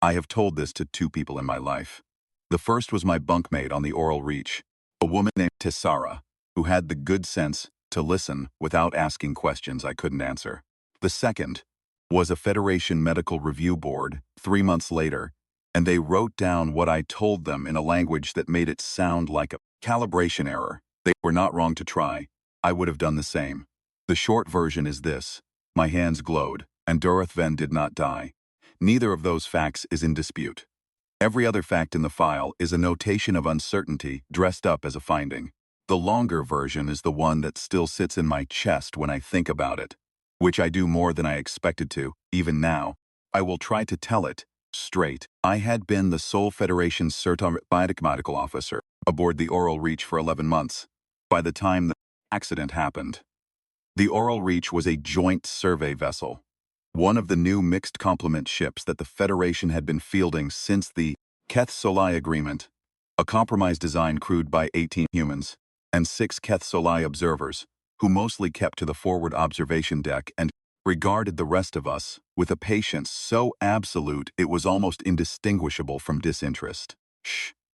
I have told this to two people in my life. The first was my bunkmate on the Oral Reach, a woman named Tessara, who had the good sense to listen without asking questions I couldn't answer. The second was a Federation Medical Review Board 3 months later, and they wrote down what I told them in a language that made it sound like a calibration error. They were not wrong to try. I would have done the same. The short version is this. My hands glowed, and Dorothven did not die. Neither of those facts is in dispute. Every other fact in the file is a notation of uncertainty dressed up as a finding. The longer version is the one that still sits in my chest when I think about it, which I do more than I expected to, even now. I will try to tell it straight. I had been the sole Federation certified medical officer aboard the Oral Reach for 11 months by the time the accident happened. The Oral Reach was a joint survey vessel, one of the new mixed complement ships that the Federation had been fielding since the Keth Solai Agreement, a compromise design crewed by 18 humans and 6 Keth Solai observers, who mostly kept to the forward observation deck and regarded the rest of us with a patience so absolute it was almost indistinguishable from disinterest.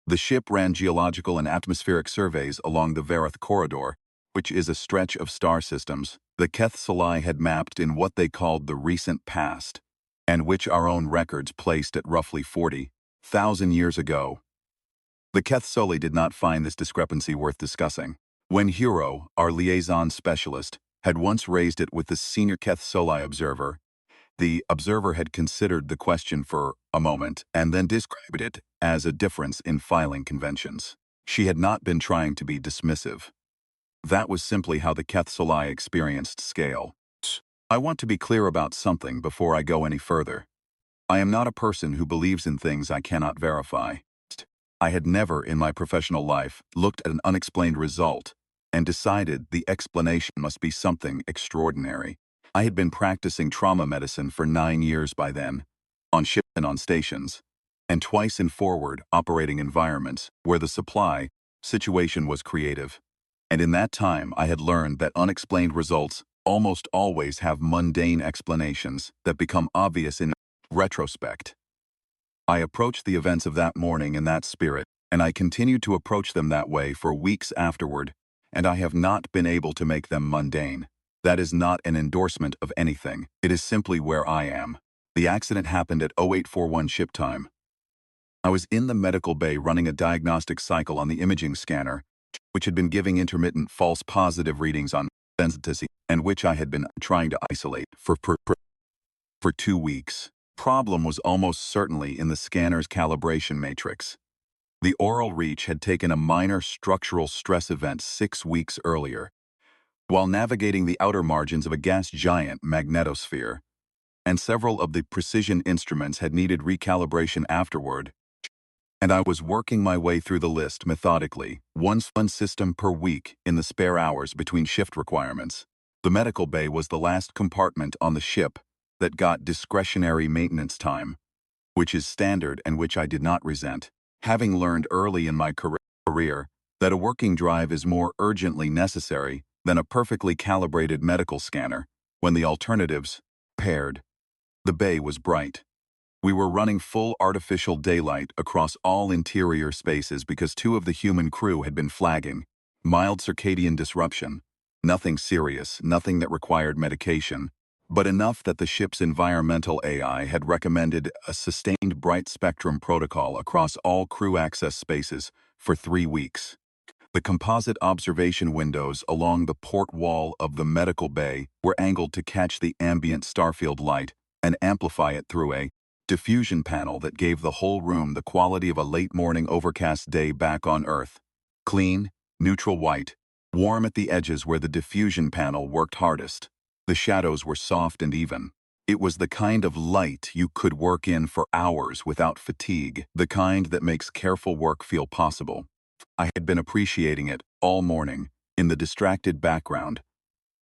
The ship ran geological and atmospheric surveys along the Vareth Corridor, which is a stretch of star systems the Keth Solai had mapped in what they called the recent past, and which our own records placed at roughly 40,000 years ago. The Keth Solai did not find this discrepancy worth discussing. When Huro, our liaison specialist, had once raised it with the senior Keth Solai observer, the observer had considered the question for a moment and then described it as a difference in filing conventions. She had not been trying to be dismissive. That was simply how the Keth Solai experienced scale. I want to be clear about something before I go any further. I am not a person who believes in things I cannot verify. I had never in my professional life looked at an unexplained result and decided the explanation must be something extraordinary. I had been practicing trauma medicine for 9 years by then, on ships and on stations, and twice in forward operating environments where the supply situation was creative. And in that time, I had learned that unexplained results almost always have mundane explanations that become obvious in retrospect. I approached the events of that morning in that spirit, and I continued to approach them that way for weeks afterward, and I have not been able to make them mundane. That is not an endorsement of anything. It is simply where I am. The accident happened at 0841 ship time. I was in the medical bay running a diagnostic cycle on the imaging scanner, which had been giving intermittent false positive readings on sensitivity and which I had been trying to isolate for 2 weeks. Problem was almost certainly in the scanner's calibration matrix. The Oral Reach had taken a minor structural stress event 6 weeks earlier, while navigating the outer margins of a gas giant magnetosphere, and several of the precision instruments had needed recalibration afterward, and I was working my way through the list methodically, one system per week in the spare hours between shift requirements. The medical bay was the last compartment on the ship that got discretionary maintenance time, which is standard and which I did not resent, having learned early in my career that a working drive is more urgently necessary than a perfectly calibrated medical scanner when the alternatives paired. The bay was bright. We were running full artificial daylight across all interior spaces because 2 of the human crew had been flagging. Mild circadian disruption. Nothing serious, nothing that required medication, but enough that the ship's environmental AI had recommended a sustained bright spectrum protocol across all crew access spaces for 3 weeks. The composite observation windows along the port wall of the medical bay were angled to catch the ambient starfield light and amplify it through a diffusion panel that gave the whole room the quality of a late-morning overcast day back on Earth. Clean, neutral white, warm at the edges where the diffusion panel worked hardest. The shadows were soft and even. It was the kind of light you could work in for hours without fatigue, the kind that makes careful work feel possible. I had been appreciating it all morning, in the distracted background.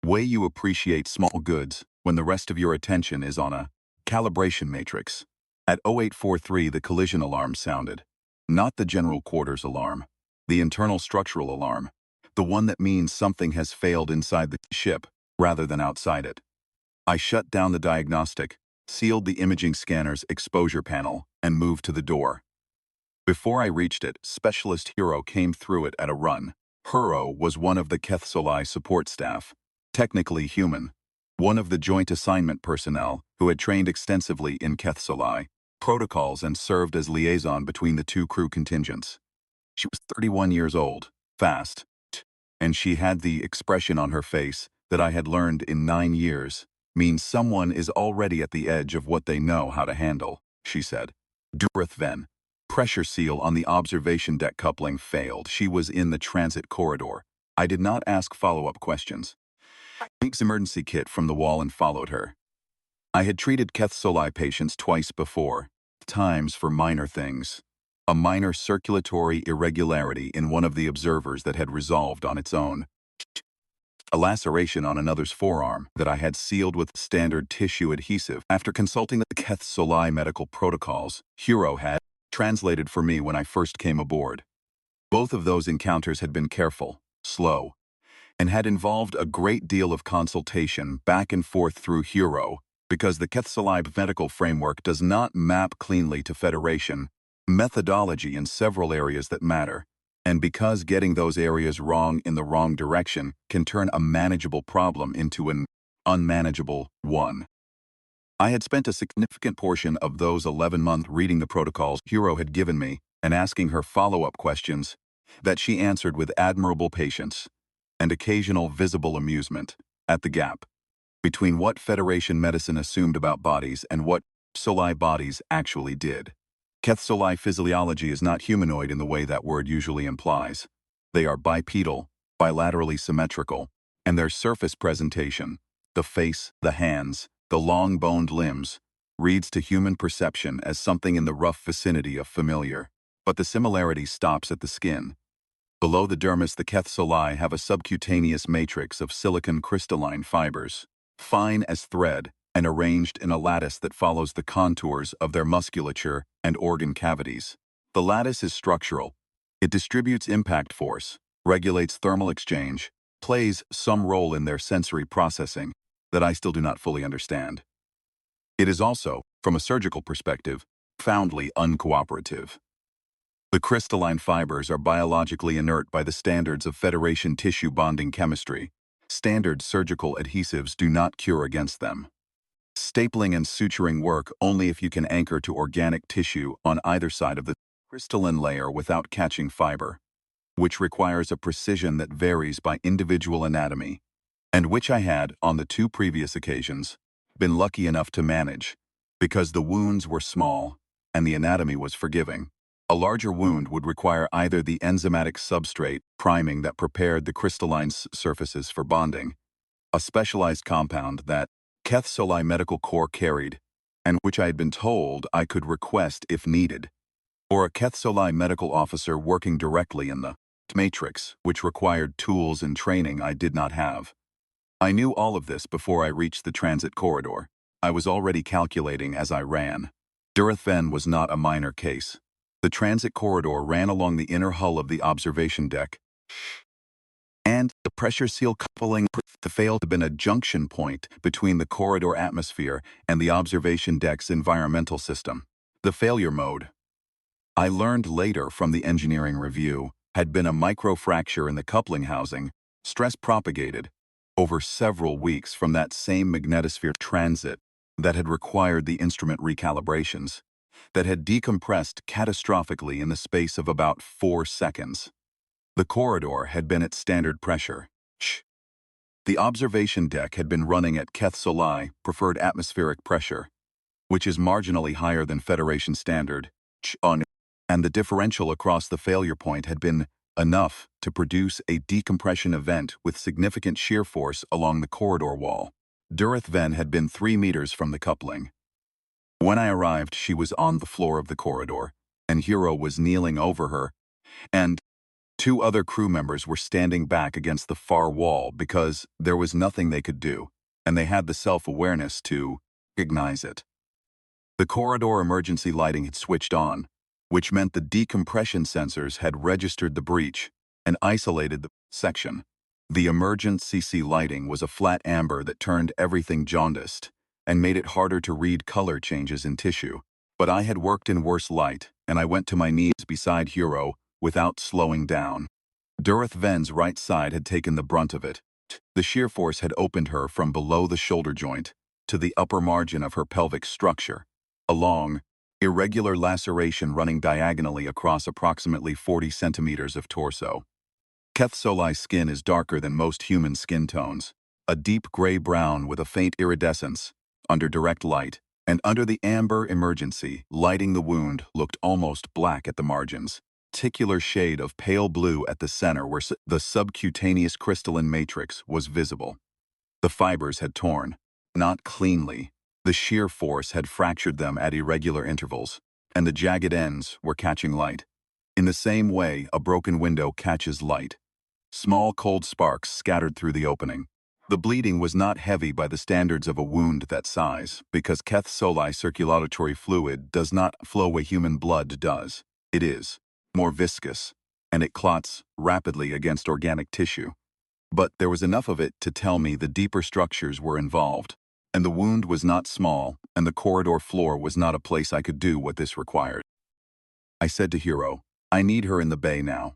Way you appreciate small goods when the rest of your attention is on a calibration matrix. At 0843 the collision alarm sounded. Not the general quarters alarm. The internal structural alarm. The one that means something has failed inside the ship, rather than outside it. I shut down the diagnostic, sealed the imaging scanner's exposure panel, and moved to the door. Before I reached it, Specialist Hero came through it at a run. Hero was one of the Keth Solai support staff, technically human, one of the joint assignment personnel who had trained extensively in Keth Solai protocols and served as liaison between the two crew contingents. She was 31 years old, fast, and she had the expression on her face that I had learned in 9 years means someone is already at the edge of what they know how to handle, she said. Durith Ven. Pressure seal on the observation deck coupling failed. She was in the transit corridor. I did not ask follow-up questions. I took emergency kit from the wall and followed her. I had treated Keth Solai patients twice before, times for minor things. A minor circulatory irregularity in one of the observers that had resolved on its own. A laceration on another's forearm that I had sealed with standard tissue adhesive. After consulting the Keth Solai medical protocols, Hero had translated for me when I first came aboard. Both of those encounters had been careful, slow, and had involved a great deal of consultation back and forth through Hero because the Keth Solai medical framework does not map cleanly to Federation methodology in several areas that matter, and because getting those areas wrong in the wrong direction can turn a manageable problem into an unmanageable one. I had spent a significant portion of those 11 months reading the protocols Hero had given me and asking her follow-up questions that she answered with admirable patience and occasional visible amusement at the gap between what Federation medicine assumed about bodies and what Solai bodies actually did. Keth Solai physiology is not humanoid in the way that word usually implies. They are bipedal, bilaterally symmetrical, and their surface presentation, the face, the hands, the long-boned limbs, reads to human perception as something in the rough vicinity of familiar. But the similarity stops at the skin. Below the dermis, the Keth Solai have a subcutaneous matrix of silicon crystalline fibers, fine as thread, and arranged in a lattice that follows the contours of their musculature and organ cavities. The lattice is structural. It distributes impact force, regulates thermal exchange, plays some role in their sensory processing that I still do not fully understand. It is also, from a surgical perspective, profoundly uncooperative. The crystalline fibers are biologically inert by the standards of Federation tissue bonding chemistry. Standard surgical adhesives do not cure against them. Stapling and suturing work only if you can anchor to organic tissue on either side of the crystalline layer without catching fiber, which requires a precision that varies by individual anatomy, and which I had, on the 2 previous occasions, been lucky enough to manage, because the wounds were small and the anatomy was forgiving. A larger wound would require either the enzymatic substrate priming that prepared the crystalline surfaces for bonding, a specialized compound that Keth Solai Medical Corps carried, and which I had been told I could request if needed, or a Keth Solai medical officer working directly in the matrix, which required tools and training I did not have. I knew all of this before I reached the transit corridor. I was already calculating as I ran. Durith Ven was not a minor case. The transit corridor ran along the inner hull of the observation deck, and the pressure seal coupling failed to have been a junction point between the corridor atmosphere and the observation deck's environmental system. The failure mode, I learned later from the engineering review, had been a microfracture in the coupling housing, stress propagated over several weeks from that same magnetosphere transit that had required the instrument recalibrations, that had decompressed catastrophically in the space of about 4 seconds. The corridor had been at standard pressure. The observation deck had been running at Keth Solai preferred atmospheric pressure, which is marginally higher than Federation standard, and the differential across the failure point had been enough to produce a decompression event with significant shear force along the corridor wall. Durith Ven had been 3 meters from the coupling. When I arrived, she was on the floor of the corridor, and Hero was kneeling over her, and 2 other crew members were standing back against the far wall because there was nothing they could do, and they had the self-awareness to recognize it. The corridor emergency lighting had switched on, which meant the decompression sensors had registered the breach and isolated the section. The emergency lighting was a flat amber that turned everything jaundiced, and made it harder to read color changes in tissue. But I had worked in worse light, and I went to my knees beside Hero without slowing down. Dureth Ven's right side had taken the brunt of it. The shear force had opened her from below the shoulder joint to the upper margin of her pelvic structure, a long, irregular laceration running diagonally across approximately 40 centimeters of torso. Keth Soli's skin is darker than most human skin tones, a deep gray-brown with a faint iridescence under direct light, and under the amber emergency lighting the wound looked almost black at the margins. Particular shade of pale blue at the center where the subcutaneous crystalline matrix was visible. The fibers had torn, not cleanly. The shear force had fractured them at irregular intervals, and the jagged ends were catching light. In the same way a broken window catches light. Small cold sparks scattered through the opening. The bleeding was not heavy by the standards of a wound that size, because Keth Soli's circulatory fluid does not flow where human blood does. It is more viscous, and it clots rapidly against organic tissue. But there was enough of it to tell me the deeper structures were involved, and the wound was not small, and the corridor floor was not a place I could do what this required. I said to Hero, "I need her in the bay now."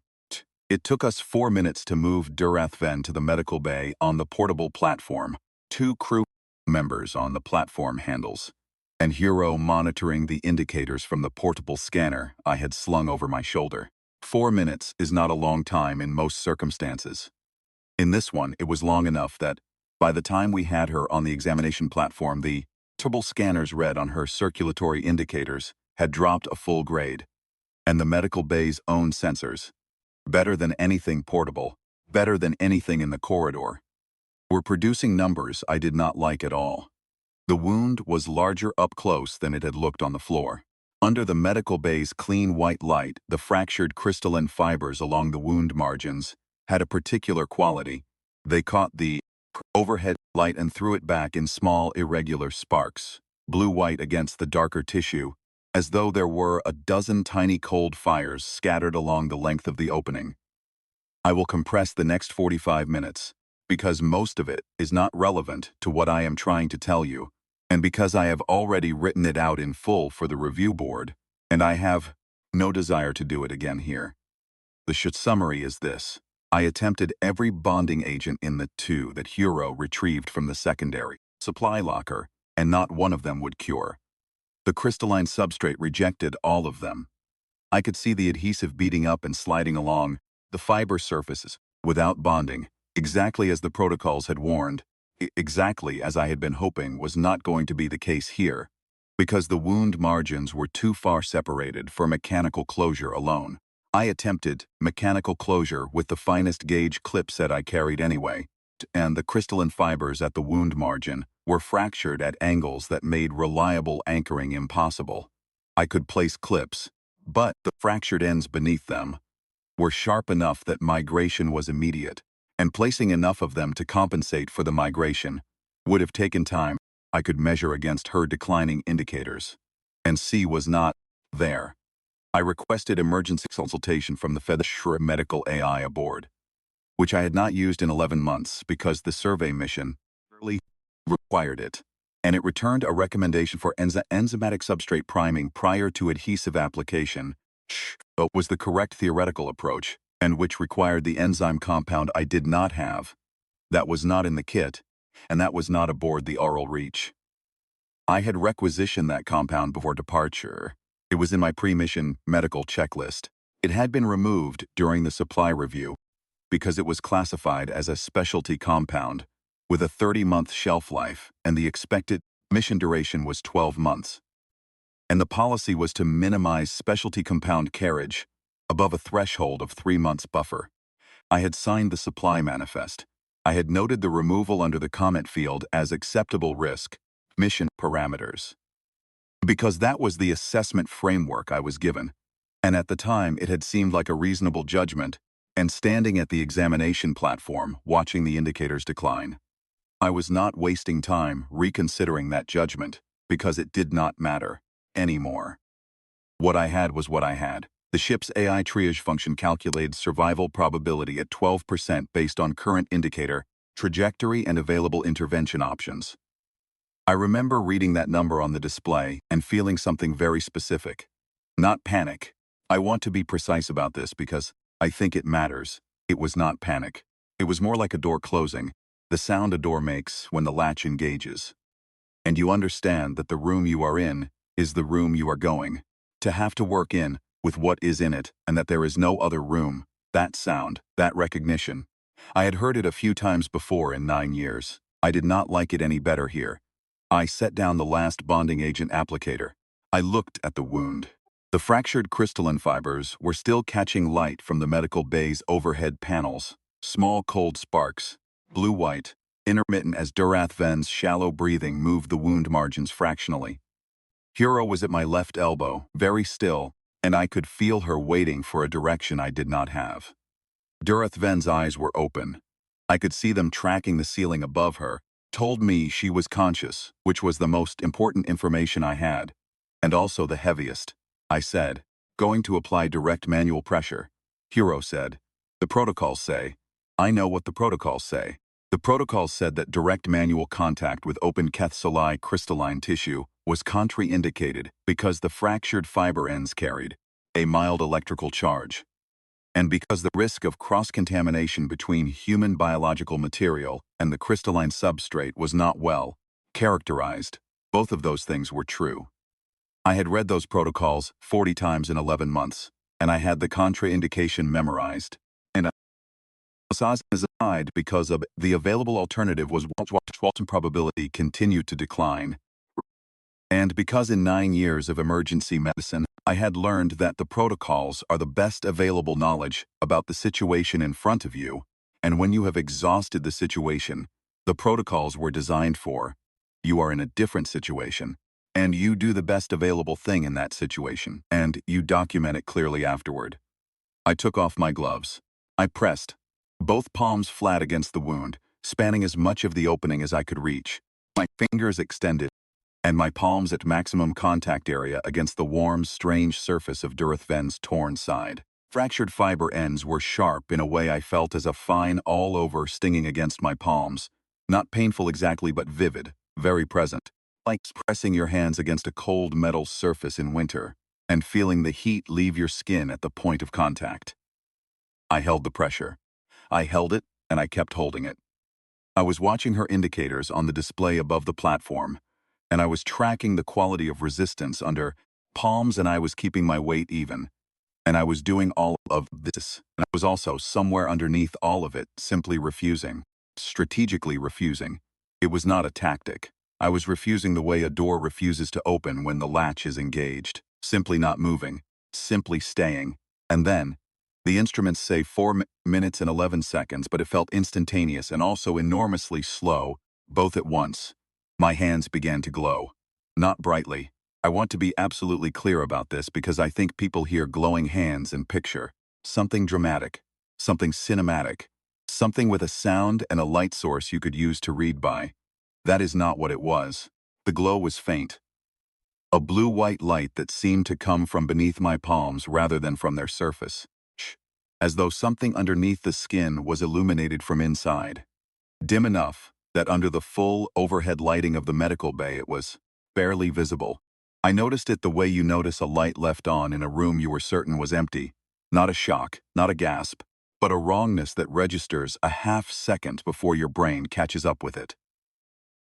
It took us 4 minutes to move Dureth Ven to the medical bay on the portable platform, 2 crew members on the platform handles, and Hero monitoring the indicators from the portable scanner I had slung over my shoulder. 4 minutes is not a long time in most circumstances. In this one, it was long enough that, by the time we had her on the examination platform, the portable scanners read on her circulatory indicators had dropped a full grade, and the medical bay's own sensors, better than anything portable, better than anything in the corridor, were producing numbers I did not like at all. The wound was larger up close than it had looked on the floor. Under the medical bay's clean white light, the fractured crystalline fibers along the wound margins had a particular quality. They caught the overhead light and threw it back in small, irregular sparks, blue-white against the darker tissue, as though there were a dozen tiny cold fires scattered along the length of the opening. I will compress the next 45 minutes, because most of it is not relevant to what I am trying to tell you, and because I have already written it out in full for the review board, and I have no desire to do it again here. The short summary is this. I attempted every bonding agent in the 2 that Hero retrieved from the secondary supply locker, and not one of them would cure. The crystalline substrate rejected all of them. I could see the adhesive beating up and sliding along the fiber surfaces without bonding, exactly as the protocols had warned, exactly as I had been hoping was not going to be the case here, because the wound margins were too far separated for mechanical closure alone. I attempted mechanical closure with the finest gauge clip set I carried anyway, and the crystalline fibers at the wound margin were fractured at angles that made reliable anchoring impossible. I could place clips, but the fractured ends beneath them were sharp enough that migration was immediate, and placing enough of them to compensate for the migration would have taken time. I could measure against her declining indicators, and C was not there. I requested emergency consultation from the Federal Medical AI aboard, which I had not used in 11 months because the survey mission really required it, and it returned a recommendation for enzymatic substrate priming prior to adhesive application, but was the correct theoretical approach, and which required the enzyme compound I did not have. That was not in the kit, and that was not aboard the Oral Reach. I had requisitioned that compound before departure. It was in my pre-mission medical checklist. It had been removed during the supply review because it was classified as a specialty compound with a 30-month shelf life, and the expected mission duration was 12 months. And the policy was to minimize specialty compound carriage above a threshold of 3 months buffer. I had signed the supply manifest. I had noted the removal under the comment field as acceptable risk, mission parameters, because that was the assessment framework I was given, and at the time it had seemed like a reasonable judgment, and standing at the examination platform, watching the indicators decline. I was not wasting time reconsidering that judgment, because it did not matter anymore. What I had was what I had. The ship's AI triage function calculated survival probability at 12% based on current indicator, trajectory, and available intervention options. I remember reading that number on the display and feeling something very specific. Not panic. I want to be precise about this because I think it matters. It was not panic. It was more like a door closing, the sound a door makes when the latch engages. And you understand that the room you are in is the room you are going to have to work in with what is in it, and that there is no other room. That sound, that recognition. I had heard it a few times before in 9 years. I did not like it any better here. I set down the last bonding agent applicator. I looked at the wound. The fractured crystalline fibers were still catching light from the medical bay's overhead panels. Small cold sparks, blue-white, intermittent as Durathven's shallow breathing moved the wound margins fractionally. Hero was at my left elbow, very still, and I could feel her waiting for a direction I did not have. Durathven's eyes were open. I could see them tracking the ceiling above her, told me she was conscious, which was the most important information I had, and also the heaviest. I said, going to apply direct manual pressure. Hero said, the protocols say. I know what the protocols say. The protocols said that direct manual contact with open Kethsoli crystalline tissue was contraindicated because the fractured fiber ends carried a mild electrical charge, and because the risk of cross-contamination between human biological material and the crystalline substrate was not well characterized. Both of those things were true. I had read those protocols 40 times in 11 months, and I had the contraindication memorized. And I was aside because of the available alternative was Walton probability continued to decline. And because in 9 years of emergency medicine, I had learned that the protocols are the best available knowledge about the situation in front of you, and when you have exhausted the situation the protocols were designed for, you are in a different situation, and you do the best available thing in that situation, and you document it clearly afterward. I took off my gloves. I pressed, both palms flat against the wound, spanning as much of the opening as I could reach. My fingers extended, and my palms at maximum contact area against the warm, strange surface of Durathven's torn side. Fractured fiber ends were sharp in a way I felt as a fine all-over stinging against my palms. Not painful exactly, but vivid, very present. Like pressing your hands against a cold metal surface in winter and feeling the heat leave your skin at the point of contact. I held the pressure. I held it, and I kept holding it. I was watching her indicators on the display above the platform, and I was tracking the quality of resistance under palms, and I was keeping my weight even. And I was doing all of this, and I was also somewhere underneath all of it, simply refusing. Strategically refusing. It was not a tactic. I was refusing the way a door refuses to open when the latch is engaged. Simply not moving. Simply staying. And then, the instruments say 4 minutes and 11 seconds, but it felt instantaneous and also enormously slow, both at once. My hands began to glow. Not brightly. I want to be absolutely clear about this because I think people hear glowing hands and picture something dramatic, something cinematic, something with a sound and a light source you could use to read by. That is not what it was. The glow was faint. A blue-white light that seemed to come from beneath my palms rather than from their surface. As though something underneath the skin was illuminated from inside. Dim enough that under the full overhead lighting of the medical bay it was barely visible. I noticed it the way you notice a light left on in a room you were certain was empty. Not a shock, not a gasp, but a wrongness that registers a half-second before your brain catches up with it.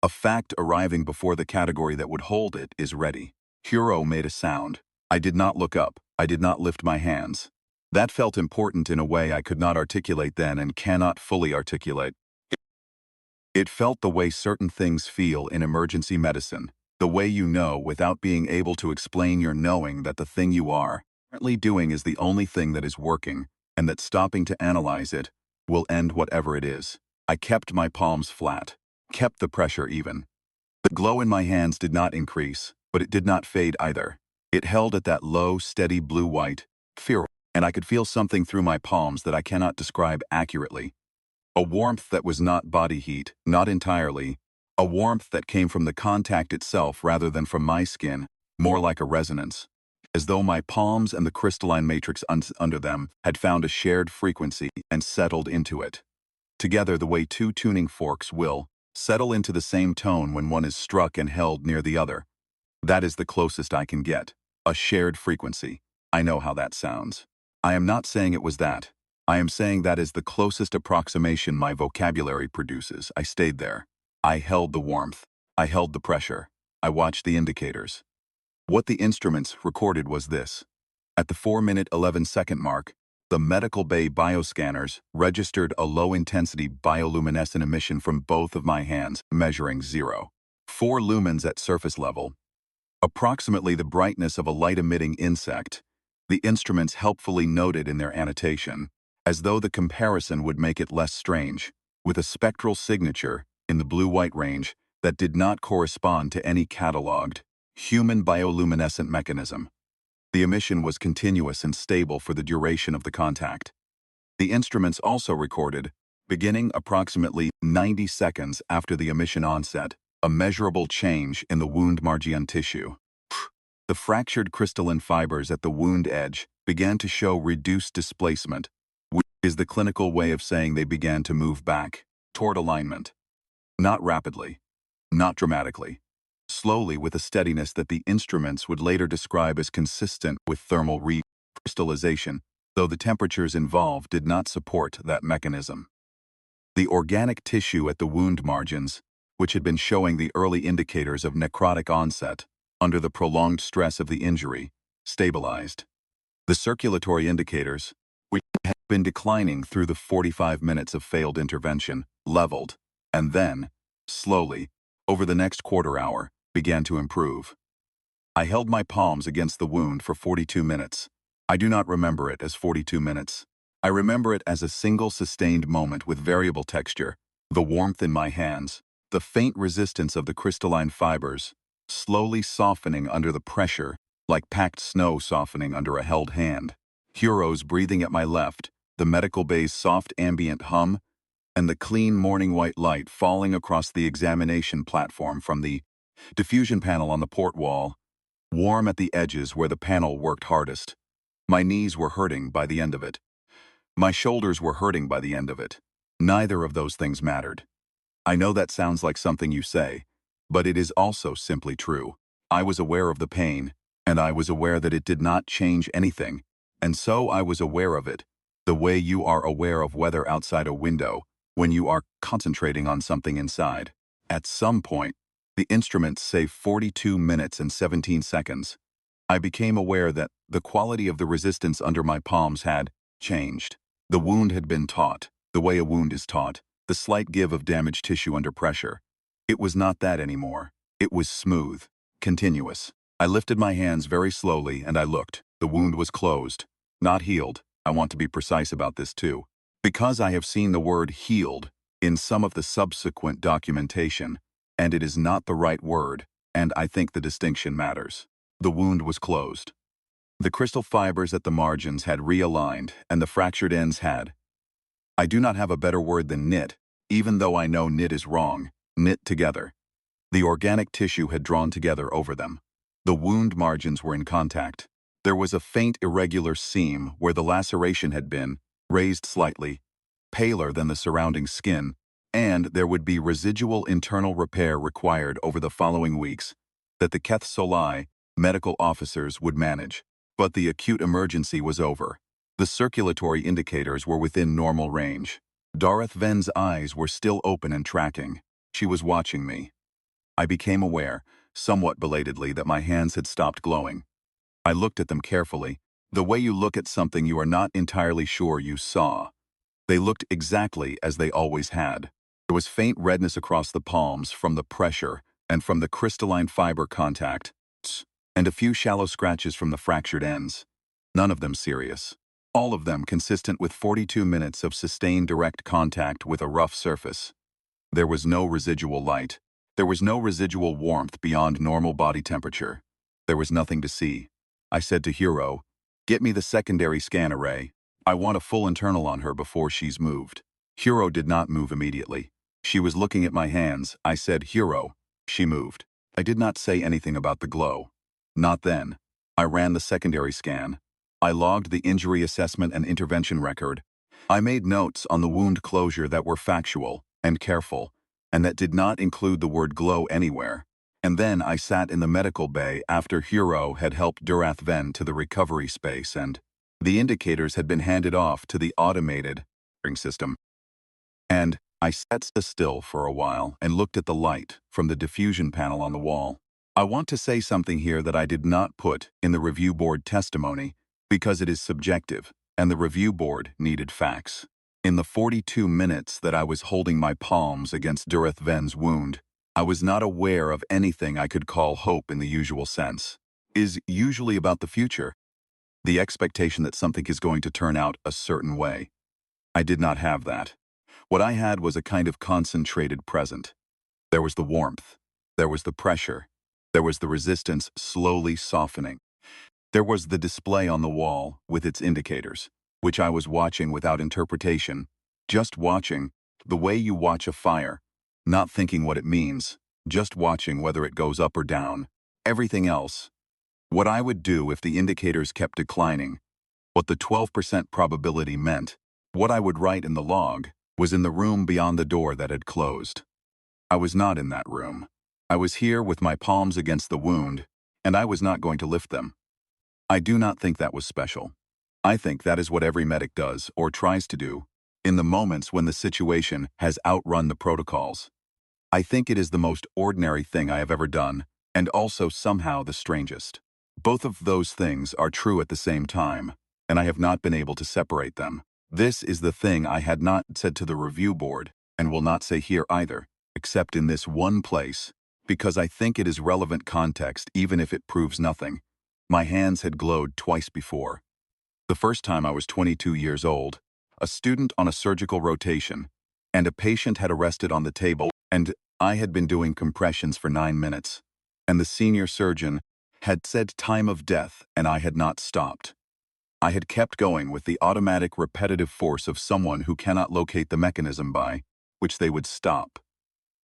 A fact arriving before the category that would hold it is ready. Hero made a sound. I did not look up. I did not lift my hands. That felt important in a way I could not articulate then and cannot fully articulate. It felt the way certain things feel in emergency medicine. The way you know without being able to explain your knowing that the thing you are currently doing is the only thing that is working, and that stopping to analyze it will end whatever it is. I kept my palms flat, kept the pressure even. The glow in my hands did not increase, but it did not fade either. It held at that low, steady blue-white, fear, and I could feel something through my palms that I cannot describe accurately. A warmth that was not body heat, not entirely. A warmth that came from the contact itself rather than from my skin, more like a resonance. As though my palms and the crystalline matrix under them had found a shared frequency and settled into it. Together the way two tuning forks will, Settle into the same tone when one is struck and held near the other. That is the closest I can get. A shared frequency. I know how that sounds. I am not saying it was that. I am saying that is the closest approximation my vocabulary produces. I stayed there. I held the warmth. I held the pressure. I watched the indicators. What the instruments recorded was this. At the 4-minute 11-second mark, the medical bay bioscanners registered a low-intensity bioluminescent emission from both of my hands, measuring 0.4 lumens at surface level, approximately the brightness of a light-emitting insect. The instruments helpfully noted in their annotation, as though the comparison would make it less strange, with a spectral signature in the blue-white range that did not correspond to any cataloged human bioluminescent mechanism. The emission was continuous and stable for the duration of the contact. The instruments also recorded, beginning approximately 90 seconds after the emission onset, a measurable change in the wound margin tissue. The fractured crystalline fibers at the wound edge began to show reduced displacement, which is the clinical way of saying they began to move back toward alignment. Not rapidly, not dramatically, slowly with a steadiness that the instruments would later describe as consistent with thermal recrystallization, though the temperatures involved did not support that mechanism. The organic tissue at the wound margins, which had been showing the early indicators of necrotic onset under the prolonged stress of the injury, stabilized. The circulatory indicators, which had been declining through the 45 minutes of failed intervention, leveled, and then, slowly, over the next quarter hour, began to improve. I held my palms against the wound for 42 minutes. I do not remember it as 42 minutes. I remember it as a single sustained moment with variable texture, the warmth in my hands, the faint resistance of the crystalline fibers, slowly softening under the pressure, like packed snow softening under a held hand. Huro's breathing at my left, the medical bay's soft ambient hum, and the clean morning white light falling across the examination platform from the diffusion panel on the port wall, warm at the edges where the panel worked hardest. My knees were hurting by the end of it. My shoulders were hurting by the end of it. Neither of those things mattered. I know that sounds like something you say, but it is also simply true. I was aware of the pain, and I was aware that it did not change anything, and so I was aware of it, the way you are aware of weather outside a window when you are concentrating on something inside. At some point, the instruments say 42 minutes and 17 seconds. I became aware that the quality of the resistance under my palms had changed. The wound had been taut, the way a wound is taut, the slight give of damaged tissue under pressure. It was not that anymore. It was smooth, continuous. I lifted my hands very slowly and I looked. The wound was closed, not healed. I want to be precise about this too. Because I have seen the word healed in some of the subsequent documentation, and it is not the right word, and I think the distinction matters. The wound was closed. The crystal fibers at the margins had realigned, and the fractured ends had. I do not have a better word than knit, even though I know knit is wrong. Knit together. The organic tissue had drawn together over them. The wound margins were in contact. There was a faint irregular seam where the laceration had been, raised slightly, paler than the surrounding skin, and there would be residual internal repair required over the following weeks that the Keth Solai medical officers would manage. But the acute emergency was over. The circulatory indicators were within normal range. Dareth Ven's eyes were still open and tracking. She was watching me. I became aware, somewhat belatedly, that my hands had stopped glowing. I looked at them carefully, the way you look at something you are not entirely sure you saw. They looked exactly as they always had. There was faint redness across the palms from the pressure and from the crystalline fiber contact, and a few shallow scratches from the fractured ends. None of them serious. All of them consistent with 42 minutes of sustained direct contact with a rough surface. There was no residual light. There was no residual warmth beyond normal body temperature. There was nothing to see. I said to Hiro, "Get me the secondary scan array. I want a full internal on her before she's moved." Hiro did not move immediately. She was looking at my hands. I said, "Hiro." She moved. I did not say anything about the glow. Not then. I ran the secondary scan. I logged the injury assessment and intervention record. I made notes on the wound closure that were factual and careful. and that did not include the word glow anywhere. And then I sat in the medical bay after Hero had helped Durath Ven to the recovery space, and the indicators had been handed off to the automated system. And I sat still for a while and looked at the light from the diffusion panel on the wall. I want to say something here that I did not put in the review board testimony because it is subjective, and the review board needed facts. In the 42 minutes that I was holding my palms against Durath Ven's wound, I was not aware of anything I could call hope in the usual sense. Is usually about the future, the expectation that something is going to turn out a certain way. I did not have that. What I had was a kind of concentrated present. There was the warmth. There was the pressure. There was the resistance slowly softening. There was the display on the wall with its indicators, which I was watching without interpretation, just watching, the way you watch a fire, not thinking what it means, just watching whether it goes up or down. Everything else, what I would do if the indicators kept declining, what the 12% probability meant, what I would write in the log, was in the room beyond the door that had closed. I was not in that room. I was here with my palms against the wound, and I was not going to lift them. I do not think that was special. I think that is what every medic does, or tries to do, in the moments when the situation has outrun the protocols. I think it is the most ordinary thing I have ever done, and also somehow the strangest. Both of those things are true at the same time, and I have not been able to separate them. This is the thing I had not said to the review board, and will not say here either, except in this one place, because I think it is relevant context even if it proves nothing. My hands had glowed twice before. The first time I was 22 years old, a student on a surgical rotation, and a patient had arrested on the table, and I had been doing compressions for 9 minutes, and the senior surgeon had said time of death, and I had not stopped. I had kept going with the automatic repetitive force of someone who cannot locate the mechanism by which they would stop.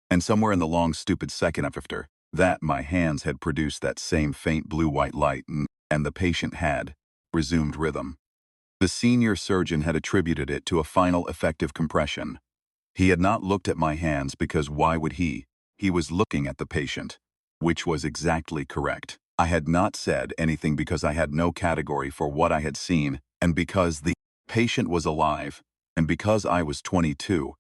And somewhere in the long stupid second after that, my hands had produced that same faint blue-white light, and the patient had resumed rhythm. The senior surgeon had attributed it to a final effective compression. He had not looked at my hands because why would he? He was looking at the patient, which was exactly correct. I had not said anything because I had no category for what I had seen, and because the patient was alive, and because I was 22.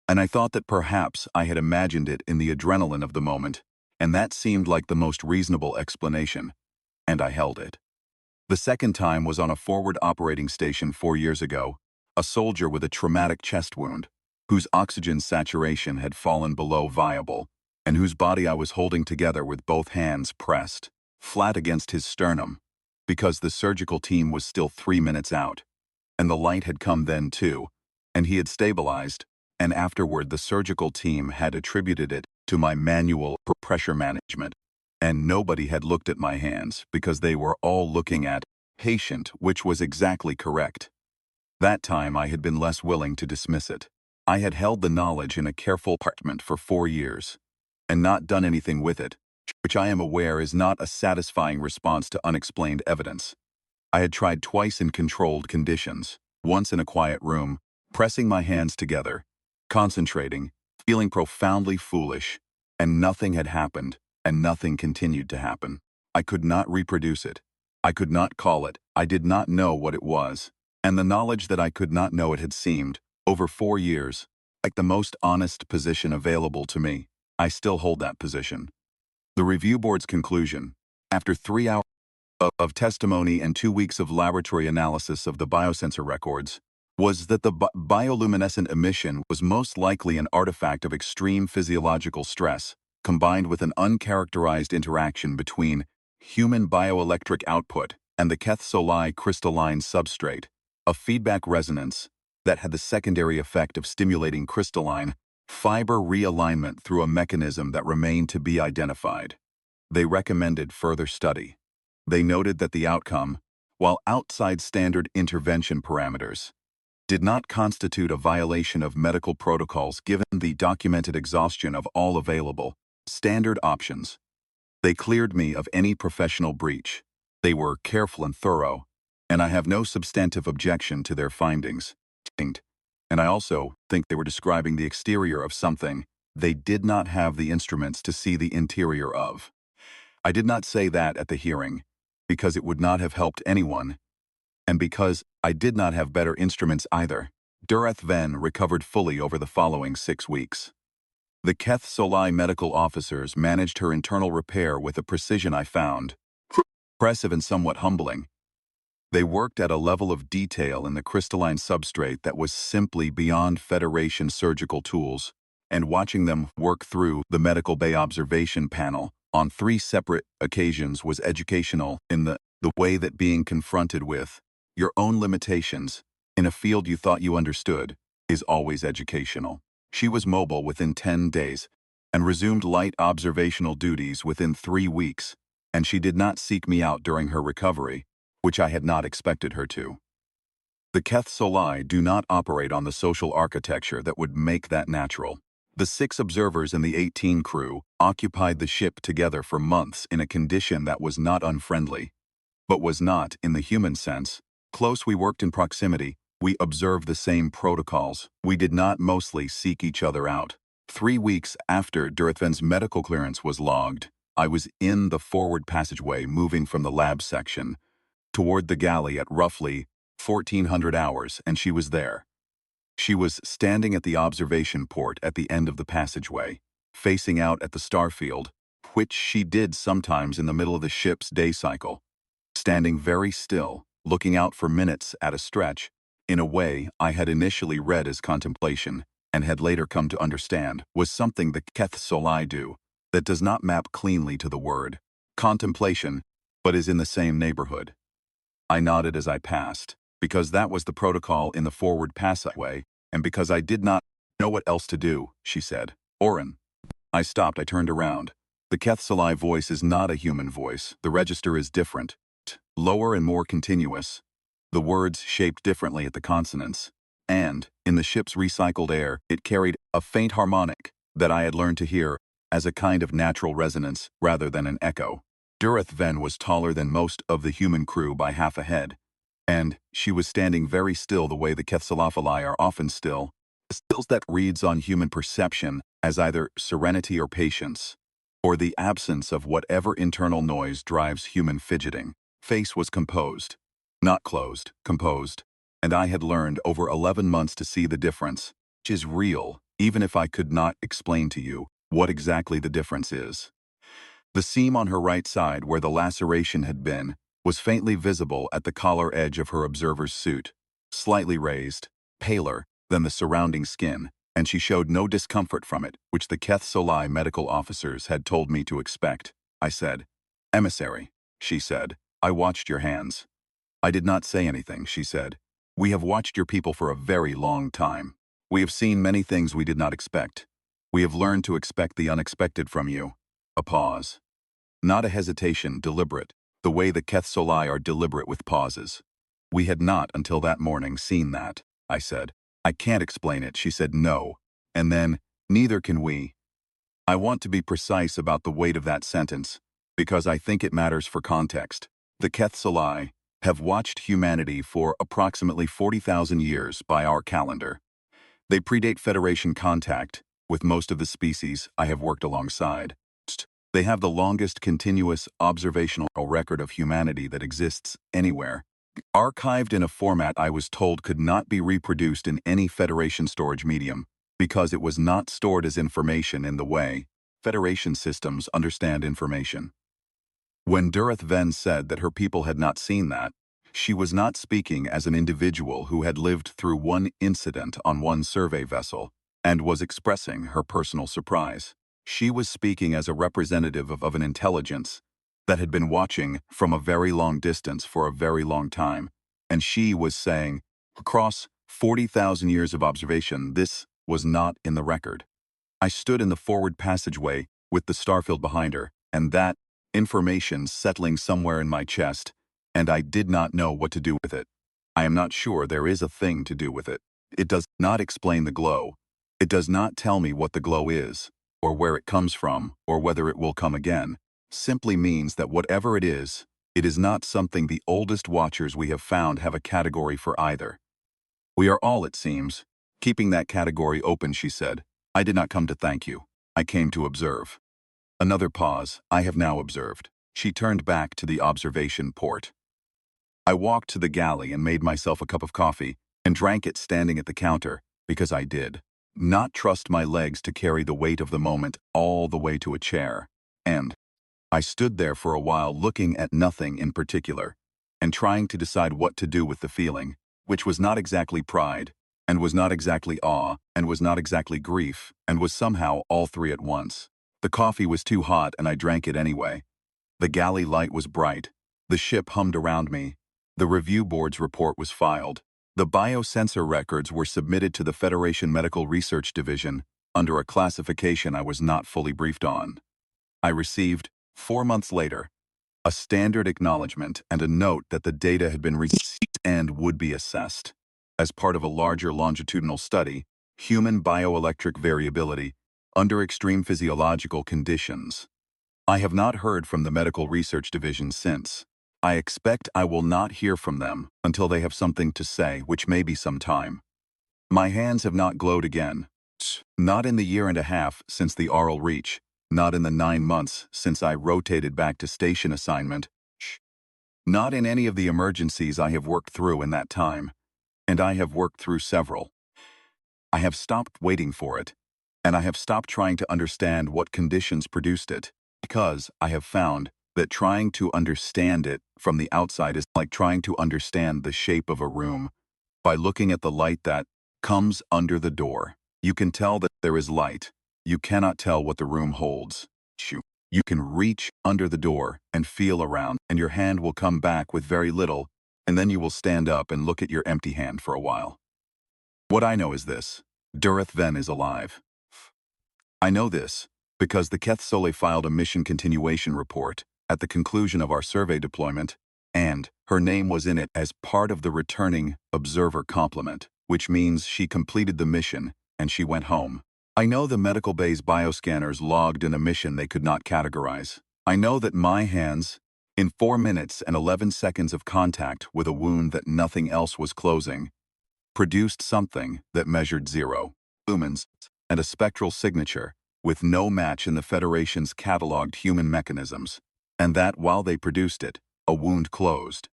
And I thought that perhaps I had imagined it in the adrenaline of the moment, and that seemed like the most reasonable explanation, and I held it. The second time was on a forward operating station 4 years ago, a soldier with a traumatic chest wound, whose oxygen saturation had fallen below viable, and whose body I was holding together with both hands pressed flat against his sternum, because the surgical team was still 3 minutes out, and the light had come then too, and he had stabilized, and afterward the surgical team had attributed it to my manual pressure management, and nobody had looked at my hands because they were all looking at patient, which was exactly correct. That time I had been less willing to dismiss it. I had held the knowledge in a careful compartment for 4 years, and not done anything with it, which I am aware is not a satisfying response to unexplained evidence. I had tried twice in controlled conditions, once in a quiet room, pressing my hands together, concentrating, feeling profoundly foolish, and nothing had happened, and nothing continued to happen. I could not reproduce it. I could not call it. I did not know what it was. And the knowledge that I could not know it had seemed, over 4 years, like the most honest position available to me. I still hold that position. The review board's conclusion, after 3 hours of testimony and 2 weeks of laboratory analysis of the biosensor records, was that the bioluminescent emission was most likely an artifact of extreme physiological stress, combined with an uncharacterized interaction between human bioelectric output and the Keth Soli crystalline substrate, a feedback resonance that had the secondary effect of stimulating crystalline fiber realignment through a mechanism that remained to be identified. They recommended further study. They noted that the outcome, while outside standard intervention parameters, did not constitute a violation of medical protocols given the documented exhaustion of all available standard options. They cleared me of any professional breach. They were careful and thorough, and I have no substantive objection to their findings. And I also think they were describing the exterior of something they did not have the instruments to see the interior of. I did not say that at the hearing, because it would not have helped anyone, and because I did not have better instruments either. Dureth Ven recovered fully over the following 6 weeks. The Keth Solai medical officers managed her internal repair with a precision I found impressive and somewhat humbling. They worked at a level of detail in the crystalline substrate that was simply beyond Federation surgical tools, and watching them work through the medical bay observation panel on 3 separate occasions was educational in the way that being confronted with your own limitations in a field you thought you understood is always educational. She was mobile within 10 days and resumed light observational duties within 3 weeks, and she did not seek me out during her recovery, which I had not expected her to. The Keth Solai do not operate on the social architecture that would make that natural. The 6 observers and the 18 crew occupied the ship together for months in a condition that was not unfriendly, but was not, in the human sense, close. We worked in proximity. We observed the same protocols. We did not mostly seek each other out. 3 weeks after Durethven's medical clearance was logged, I was in the forward passageway moving from the lab section toward the galley at roughly 1400 hours, and she was there. She was standing at the observation port at the end of the passageway, facing out at the starfield, which she did sometimes in the middle of the ship's day cycle, standing very still, looking out for minutes at a stretch, in a way I had initially read as contemplation, and had later come to understand was something the Keth Solai do that does not map cleanly to the word contemplation, but is in the same neighborhood. I nodded as I passed, because that was the protocol in the forward passageway, and because I did not know what else to do. She said, "Orin." I stopped. I turned around. The Keth Solai voice is not a human voice. The register is different, lower and more continuous. The words shaped differently at the consonants, and, in the ship's recycled air, it carried a faint harmonic that I had learned to hear as a kind of natural resonance rather than an echo. Dureth Ven was taller than most of the human crew by half a head, and she was standing very still the way the Keth Solai are often still, stills that reads on human perception as either serenity or patience, or the absence of whatever internal noise drives human fidgeting. Face was composed, not closed, composed, and I had learned over 11 months to see the difference, which is real, even if I could not explain to you what exactly the difference is. The seam on her right side where the laceration had been was faintly visible at the collar edge of her observer's suit, slightly raised, paler than the surrounding skin, and she showed no discomfort from it, which the Keth Solai medical officers had told me to expect. I said, "Emissary," she said, "I watched your hands." I did not say anything, she said. "We have watched your people for a very long time. We have seen many things we did not expect. We have learned to expect the unexpected from you." A pause. Not a hesitation, deliberate, the way the Keth Solai are deliberate with pauses. "We had not, until that morning, seen that," I said. "I can't explain it," she said. "No." And then, "Neither can we." I want to be precise about the weight of that sentence, because I think it matters for context. The Keth Solai have watched humanity for approximately 40,000 years by our calendar. They predate Federation contact with most of the species I have worked alongside. They have the longest continuous observational record of humanity that exists anywhere, archived in a format I was told could not be reproduced in any Federation storage medium, because it was not stored as information in the way Federation systems understand information. When Dureth Ven said that her people had not seen that, she was not speaking as an individual who had lived through one incident on one survey vessel and was expressing her personal surprise. She was speaking as a representative of an intelligence that had been watching from a very long distance for a very long time, and she was saying, across 40,000 years of observation, this was not in the record. I stood in the forward passageway with the starfield behind her, and that information settling somewhere in my chest, and I did not know what to do with it. I am not sure there is a thing to do with it. It does not explain the glow. It does not tell me what the glow is, or where it comes from, or whether it will come again. Simply means that whatever it is not something the oldest watchers we have found have a category for either. We are all, it seems, keeping that category open, she said. I did not come to thank you. I came to observe. Another pause. I have now observed. She turned back to the observation port. I walked to the galley and made myself a cup of coffee and drank it standing at the counter because I did not trust my legs to carry the weight of the moment all the way to a chair. And I stood there for a while looking at nothing in particular and trying to decide what to do with the feeling, which was not exactly pride, and was not exactly awe, and was not exactly grief, and was somehow all three at once. The coffee was too hot and I drank it anyway. The galley light was bright. The ship hummed around me. The review board's report was filed. The biosensor records were submitted to the Federation Medical Research Division under a classification I was not fully briefed on. I received, 4 months later, a standard acknowledgement and a note that the data had been received and would be assessed as part of a larger longitudinal study, human bioelectric variability under extreme physiological conditions. I have not heard from the Medical Research Division since. I expect I will not hear from them until they have something to say, which may be some time. My hands have not glowed again. Not in the year and a half since the oral reach. Not in the 9 months since I rotated back to station assignment. Not in any of the emergencies I have worked through in that time. And I have worked through several. I have stopped waiting for it. And I have stopped trying to understand what conditions produced it. Because I have found that trying to understand it from the outside is like trying to understand the shape of a room. By looking at the light that comes under the door, you can tell that there is light. You cannot tell what the room holds. You can reach under the door and feel around, and your hand will come back with very little, and then you will stand up and look at your empty hand for a while. What I know is this: Durith Ven is alive. I know this because the Keth Sole filed a mission continuation report at the conclusion of our survey deployment, and her name was in it as part of the returning observer complement, which means she completed the mission and she went home. I know the medical bay's bioscanners logged an emission they could not categorize. I know that my hands, in 4 minutes and 11 seconds of contact with a wound that nothing else was closing, produced something that measured 0 lumens and a spectral signature with no match in the Federation's cataloged human mechanisms, and that while they produced it, a wound closed.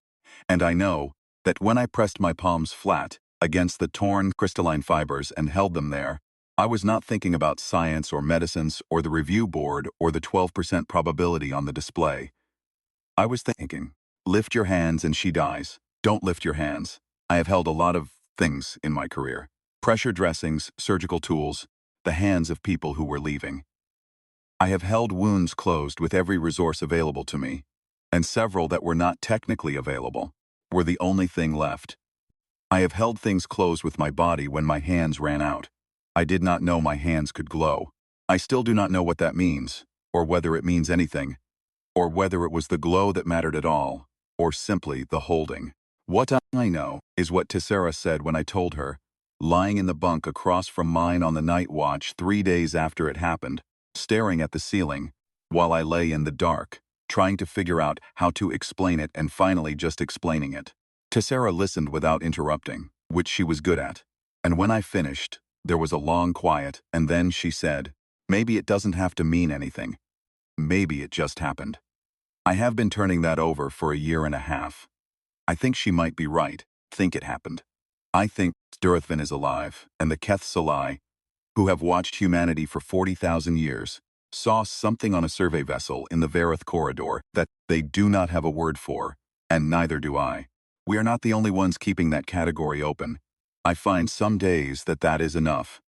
And I know that when I pressed my palms flat against the torn crystalline fibers and held them there, I was not thinking about science or medicines or the review board or the 12% probability on the display. I was thinking, lift your hands and she dies. Don't lift your hands. I have held a lot of things in my career. Pressure dressings, surgical tools, the hands of people who were leaving. I have held wounds closed with every resource available to me, and several that were not technically available were the only thing left. I have held things closed with my body when my hands ran out. I did not know my hands could glow. I still do not know what that means, or whether it means anything, or whether it was the glow that mattered at all, or simply the holding. What I know is what Tessera said when I told her, lying in the bunk across from mine on the night watch 3 days after it happened, staring at the ceiling, while I lay in the dark, trying to figure out how to explain it and finally just explaining it. Tessera listened without interrupting, which she was good at. And when I finished, there was a long quiet, and then she said, "Maybe it doesn't have to mean anything. Maybe it just happened." I have been turning that over for a year and a half. I think she might be right. Think it happened. I think Durith Ven is alive, and the Keth Sole, who have watched humanity for 40,000 years, saw something on a survey vessel in the Varith corridor that they do not have a word for, and neither do I. We are not the only ones keeping that category open. I find some days that that is enough.